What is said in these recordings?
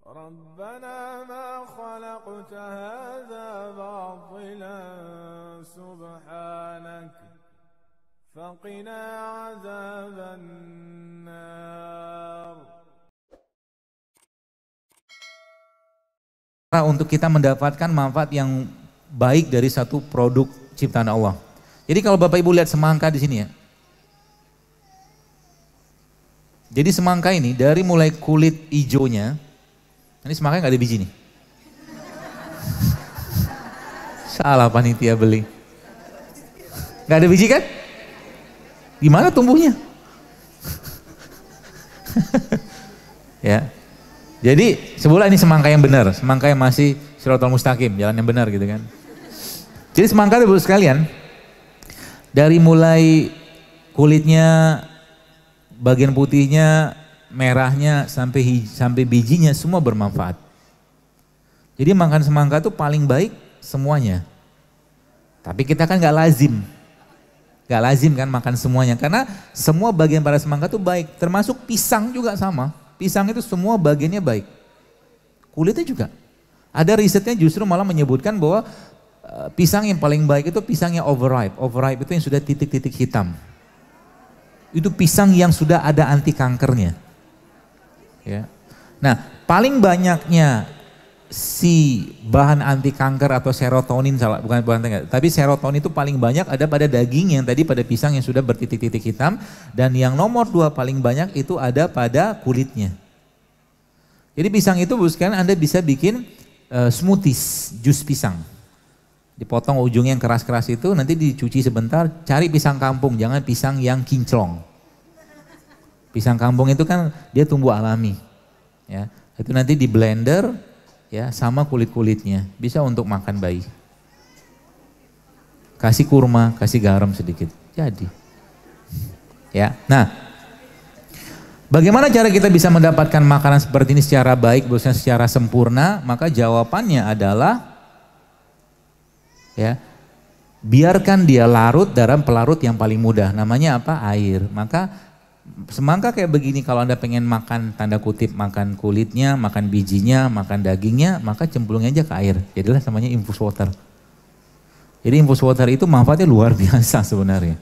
ربنا ما خلقت هذا باطلا سبحانك فقنا عذاب النار. Untuk kita mendapatkan manfaat yang baik dari satu produk ciptaan Allah. Jadi kalau Bapak Ibu lihat semangka di sini ya. Jadi semangka ini dari mulai kulit hijaunya, ini semangka nggak ada biji nih. Salah panitia beli. Nggak ada biji kan? Gimana tumbuhnya? Ya. Jadi sebulan ini semangka yang benar, semangka yang masih Shiratal Mustaqim, jalan yang benar gitu kan. Jadi semangka itu sekalian, dari mulai kulitnya, bagian putihnya, merahnya, sampai bijinya semua bermanfaat. Jadi makan semangka itu paling baik semuanya. Tapi kita kan nggak lazim kan makan semuanya, karena semua bagian pada semangka itu baik, termasuk pisang juga sama. Pisang itu semua bagiannya baik. Kulitnya juga. Ada risetnya justru malah menyebutkan bahwa pisang yang paling baik itu pisang yang overripe. Overripe itu yang sudah titik-titik hitam. Itu pisang yang sudah ada anti kankernya. Ya. Nah, paling banyaknya si bahan anti kanker atau serotonin, tapi serotonin itu paling banyak ada pada daging yang tadi pada pisang yang sudah bertitik-titik hitam, dan yang nomor 2 paling banyak itu ada pada kulitnya. Jadi pisang itu bukan Anda bisa bikin smoothies, jus pisang. Dipotong ujungnya yang keras-keras itu, nanti dicuci sebentar, cari pisang kampung, jangan pisang yang kinclong. Pisang kampung itu kan dia tumbuh alami. Ya, itu nanti di blender ya sama kulit-kulitnya, bisa untuk makan bayi. Kasih kurma, kasih garam sedikit, jadi. Ya. Nah, bagaimana cara kita bisa mendapatkan makanan seperti ini secara baik, maksudnya secara sempurna? Maka jawabannya adalah ya, biarkan dia larut dalam pelarut yang paling mudah. Namanya apa? Air. Maka semangka kayak begini, kalau Anda pengen makan, tanda kutip, makan kulitnya, makan bijinya, makan dagingnya, maka cemplungin aja ke air. Jadilah namanya infus water. Jadi infus water itu manfaatnya luar biasa sebenarnya.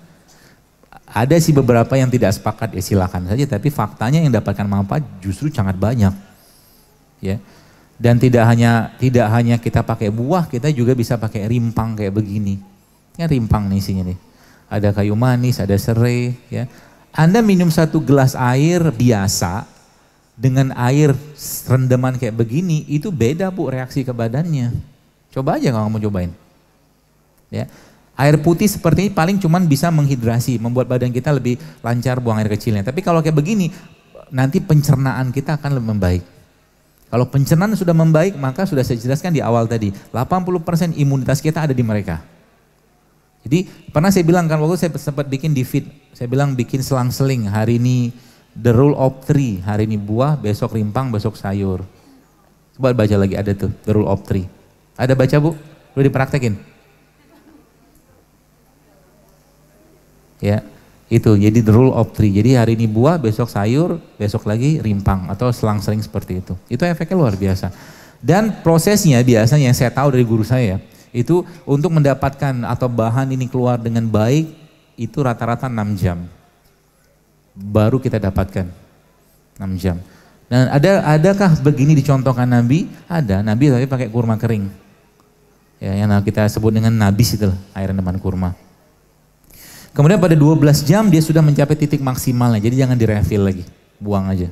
Ada sih beberapa yang tidak sepakat, ya silakan saja, tapi faktanya yang dapatkan manfaat justru sangat banyak. Ya. Dan tidak hanya kita pakai buah, kita juga bisa pakai rimpang kayak begini. Ya rimpang nih isinya nih. Ada kayu manis, ada serai, ya. Anda minum 1 gelas air biasa dengan air rendaman kayak begini, itu beda Bu reaksi ke badannya. Coba aja kalau mau cobain. Ya. Air putih seperti ini paling cuman bisa menghidrasi, membuat badan kita lebih lancar buang air kecilnya. Tapi kalau kayak begini, nanti pencernaan kita akan lebih membaik. Kalau pencernaan sudah membaik, maka sudah saya jelaskan di awal tadi, 80% imunitas kita ada di mereka. Jadi pernah saya bilang kan, waktu saya sempat bikin di feed, saya bilang bikin selang-seling, hari ini the rule of 3, hari ini buah, besok rimpang, besok sayur. Coba baca lagi, ada tuh the rule of 3. Ada baca Bu? Udah dipraktekin? Ya, itu jadi the rule of 3. Jadi hari ini buah, besok sayur, besok lagi rimpang, atau selang-seling seperti itu. Itu efeknya luar biasa. Dan prosesnya biasanya yang saya tahu dari guru saya, itu untuk mendapatkan atau bahan ini keluar dengan baik, itu rata-rata 6 jam. Baru kita dapatkan 6 jam. Dan adakah begini dicontohkan Nabi? Ada, Nabi tapi pakai kurma kering. Ya, yang kita sebut dengan nabis itu, air rendaman kurma. Kemudian pada 12 jam dia sudah mencapai titik maksimalnya, jadi jangan direfill lagi, buang aja.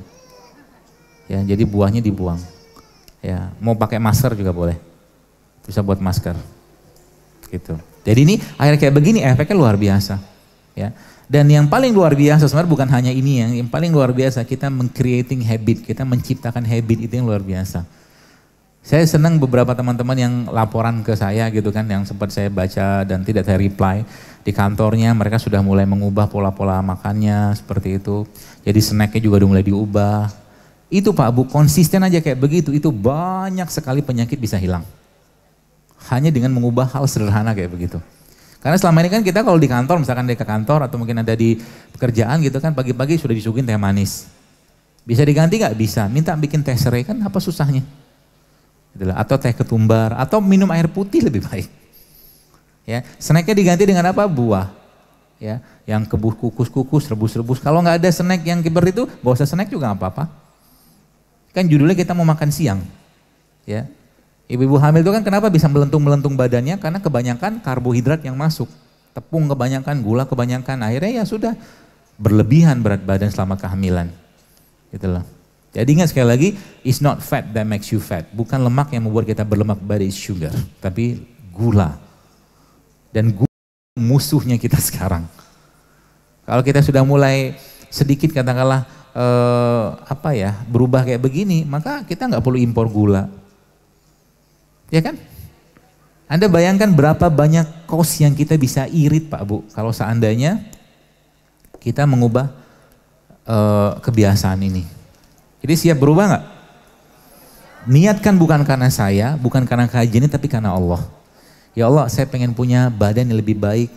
Ya, jadi buahnya dibuang. Ya, mau pakai masker juga boleh. Bisa buat masker. Gitu. Jadi ini air kayak begini efeknya luar biasa. Ya. Dan yang paling luar biasa sebenarnya bukan hanya ini, yang paling luar biasa kita creating habit, kita menciptakan habit, itu yang luar biasa. Saya senang beberapa teman-teman yang laporan ke saya gitu kan, yang sempat saya baca dan tidak saya reply, di kantornya mereka sudah mulai mengubah pola-pola makannya seperti itu. Jadi snacknya juga udah mulai diubah. Itu Pak Bu, konsisten aja kayak begitu, itu banyak sekali penyakit bisa hilang. Hanya dengan mengubah hal sederhana kayak begitu. Karena selama ini kan kita kalau di kantor, misalkan di kantor atau mungkin ada di pekerjaan gitu kan, pagi-pagi sudah disuguhin teh manis. Bisa diganti nggak? Bisa. Minta bikin teh serai kan apa susahnya? Atau teh ketumbar, atau minum air putih lebih baik. Ya, snacknya diganti dengan apa? Buah. Ya, yang kukus-kukus, rebus-rebus. Kalau nggak ada snack yang kiber itu, nggak usah snack juga nggak apa-apa. Kan judulnya kita mau makan siang. Ya, ibu-ibu hamil itu kan kenapa bisa melentung-melentung badannya? Karena kebanyakan karbohidrat yang masuk. Tepung kebanyakan, gula kebanyakan, akhirnya ya sudah berlebihan berat badan selama kehamilan. Gitu loh. Jadi ingat sekali lagi, it's not fat that makes you fat. Bukan lemak yang membuat kita berlemak, but it's sugar. Tapi gula. Dan gula musuhnya kita sekarang. Kalau kita sudah mulai sedikit katakanlah berubah kayak begini, maka kita nggak perlu impor gula. Ya kan? Anda bayangkan berapa banyak kos yang kita bisa irit Pak Bu, kalau seandainya kita mengubah kebiasaan ini. Jadi siap berubah nggak? Niatkan bukan karena saya, bukan karena kajian ini, tapi karena Allah. Ya Allah, saya pengen punya badan yang lebih baik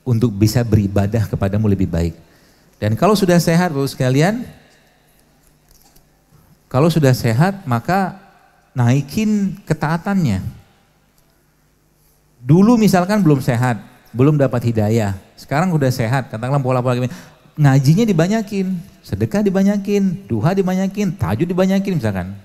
untuk bisa beribadah kepadamu lebih baik. Dan kalau sudah sehat, Bapak sekalian, kalau sudah sehat maka naikin ketaatannya. Dulu misalkan belum sehat, belum dapat hidayah. Sekarang udah sehat, katakanlah pola-pola gini. Ngajinya dibanyakin, sedekah dibanyakin, duha dibanyakin, tahajud dibanyakin misalkan.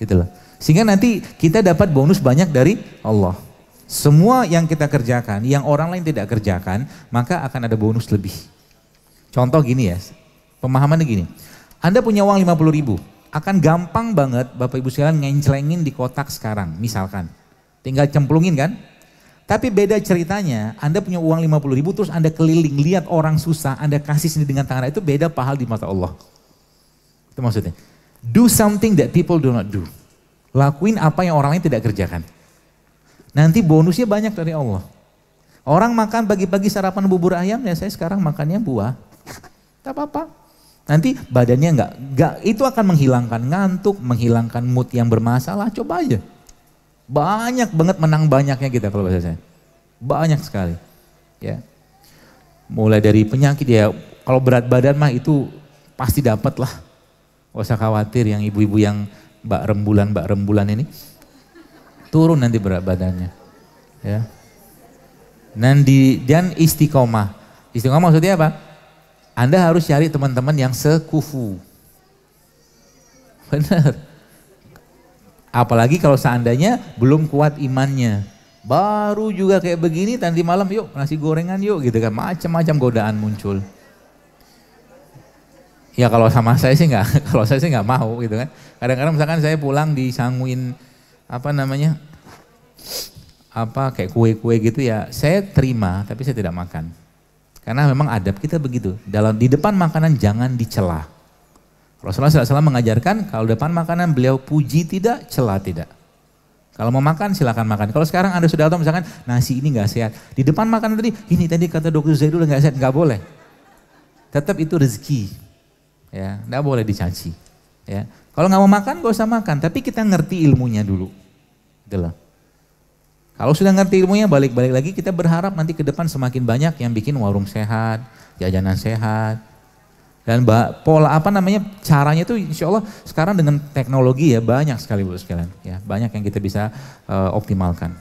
Gitu loh. Sehingga nanti kita dapat bonus banyak dari Allah. Semua yang kita kerjakan, yang orang lain tidak kerjakan, maka akan ada bonus lebih. Contoh gini ya, pemahamannya gini. Anda punya uang 50.000, akan gampang banget Bapak Ibu sekalian ngencelengin di kotak sekarang, misalkan. Tinggal cemplungin kan? Tapi beda ceritanya, Anda punya uang 50.000 terus Anda keliling, lihat orang susah, Anda kasih sendiri dengan tangan, itu beda pahala di mata Allah. Itu maksudnya. Do something that people do not do. Lakuin apa yang orang lain tidak kerjakan. Nanti bonusnya banyak dari Allah. Orang makan pagi-pagi sarapan bubur ayam, ya saya sekarang makannya buah. Tak apa-apa. Nanti badannya enggak, itu akan menghilangkan ngantuk, menghilangkan mood yang bermasalah, coba aja. Banyak banget menang banyaknya kita kalau bahasa saya. Banyak sekali. Ya. Mulai dari penyakit ya, kalau berat badan mah itu pasti dapat lah. Gak usah khawatir yang ibu-ibu yang mbak rembulan ini. Turun nanti berat badannya. Ya. Dan istiqomah. Istiqomah maksudnya apa? Anda harus cari teman-teman yang sekufu. Benar. Apalagi kalau seandainya belum kuat imannya. Baru juga kayak begini, nanti malam yuk nasi gorengan yuk gitu kan. Macam-macam godaan muncul. Ya kalau sama saya sih nggak, kalau saya sih nggak mau gitu kan. Kadang-kadang misalkan saya pulang disanguin kayak kue-kue gitu ya, saya terima tapi saya tidak makan. Karena memang adab kita begitu. Di depan makanan jangan dicela. Rasulullah SAW mengajarkan kalau depan makanan beliau puji tidak, cela tidak. Kalau mau makan silakan makan. Kalau sekarang Anda sudah tahu misalkan nasi ini nggak sehat, di depan makanan ini tadi kata dokter Zaidul nggak sehat, nggak boleh. Tetap itu rezeki, ya nggak boleh dicaci. Ya kalau nggak mau makan nggak usah makan, tapi kita ngerti ilmunya dulu. Itulah. Kalau sudah ngerti ilmunya balik-balik lagi kita berharap nanti ke depan semakin banyak yang bikin warung sehat, jajanan sehat. Dan caranya itu insya Allah sekarang dengan teknologi ya banyak sekali Bu sekalian. Ya, banyak yang kita bisa optimalkan.